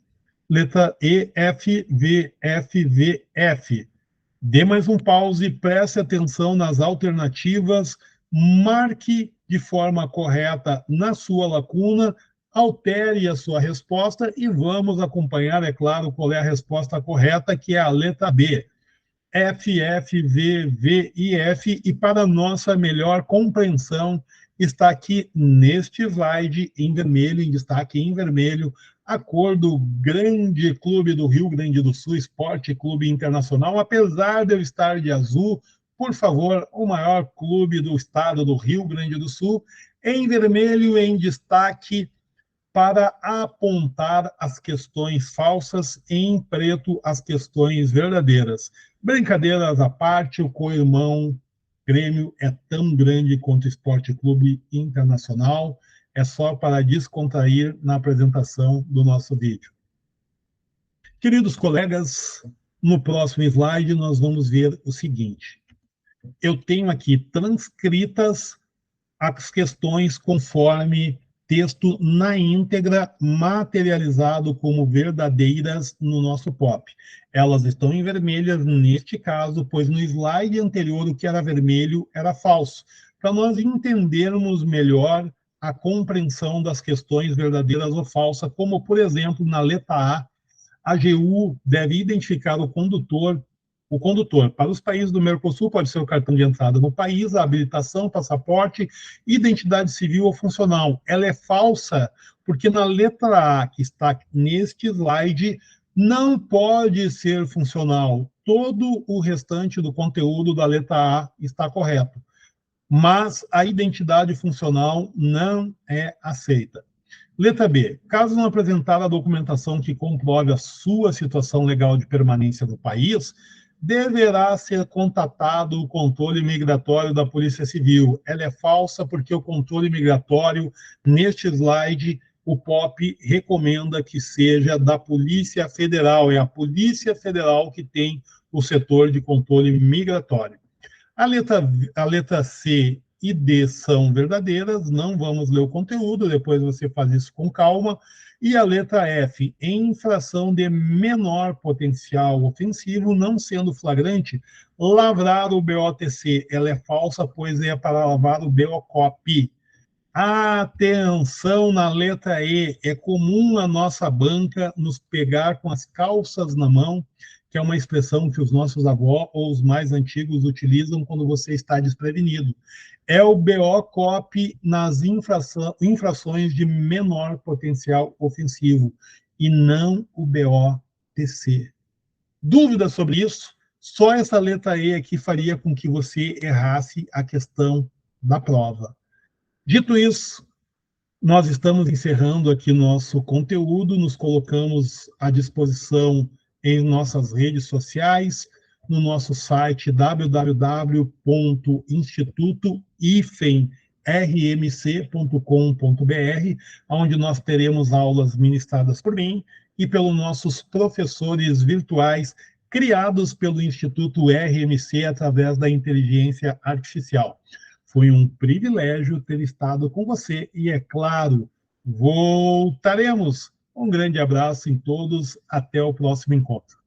Letra E, F, V, F, V, F. Dê mais um pause, preste atenção nas alternativas, marque de forma correta na sua lacuna, altere a sua resposta e vamos acompanhar, é claro, qual é a resposta correta, que é a letra B. F, F, V, V e F, e para nossa melhor compreensão, está aqui neste slide, em vermelho, em destaque em vermelho, a cor do grande clube do Rio Grande do Sul, Esporte Clube Internacional. Apesar de eu estar de azul, por favor, o maior clube do estado do Rio Grande do Sul, em vermelho, em destaque, para apontar as questões falsas, em preto as questões verdadeiras. Brincadeiras à parte, o co-irmão Grêmio é tão grande quanto o Esporte Clube Internacional. É só para descontrair na apresentação do nosso vídeo. Queridos colegas, no próximo slide nós vamos ver o seguinte. Eu tenho aqui transcritas as questões conforme texto na íntegra, materializado como verdadeiras no nosso POP. Elas estão em vermelhas neste caso, pois no slide anterior o que era vermelho era falso. Para nós entendermos melhor a compreensão das questões verdadeiras ou falsas, como, por exemplo, na letra A, a AGU deve identificar o condutor. O condutor, para os países do Mercosul, pode ser o cartão de entrada no país, a habilitação, passaporte, identidade civil ou funcional. Ela é falsa porque na letra A, que está neste slide, não pode ser funcional. Todo o restante do conteúdo da letra A está correto, mas a identidade funcional não é aceita. Letra B. Caso não apresentar a documentação que comprove a sua situação legal de permanência no país, deverá ser contatado o controle migratório da Polícia Civil. Ela é falsa porque o controle migratório, neste slide, o POP recomenda que seja da Polícia Federal. É a Polícia Federal que tem o setor de controle migratório. A letra C e D são verdadeiras, não vamos ler o conteúdo, depois você faz isso com calma. E a letra F, em infração de menor potencial ofensivo, não sendo flagrante, lavrar o BOTC. Ela é falsa, pois é para lavar o BOCOP. Atenção na letra E, é comum a nossa banca nos pegar com as calças na mão, que é uma expressão que os nossos avós ou os mais antigos utilizam quando você está desprevenido. É o BOCOP nas infrações de menor potencial ofensivo, e não o BOTC. Dúvidas sobre isso? Só essa letra E aqui faria com que você errasse a questão da prova. Dito isso, nós estamos encerrando aqui nosso conteúdo, nos colocamos à disposição em nossas redes sociais, no nosso site www.instituto-rmc.com.br, onde nós teremos aulas ministradas por mim e pelos nossos professores virtuais, criados pelo Instituto RMC através da inteligência artificial. Foi um privilégio ter estado com você e, é claro, voltaremos. Um grande abraço em todos. Até o próximo encontro.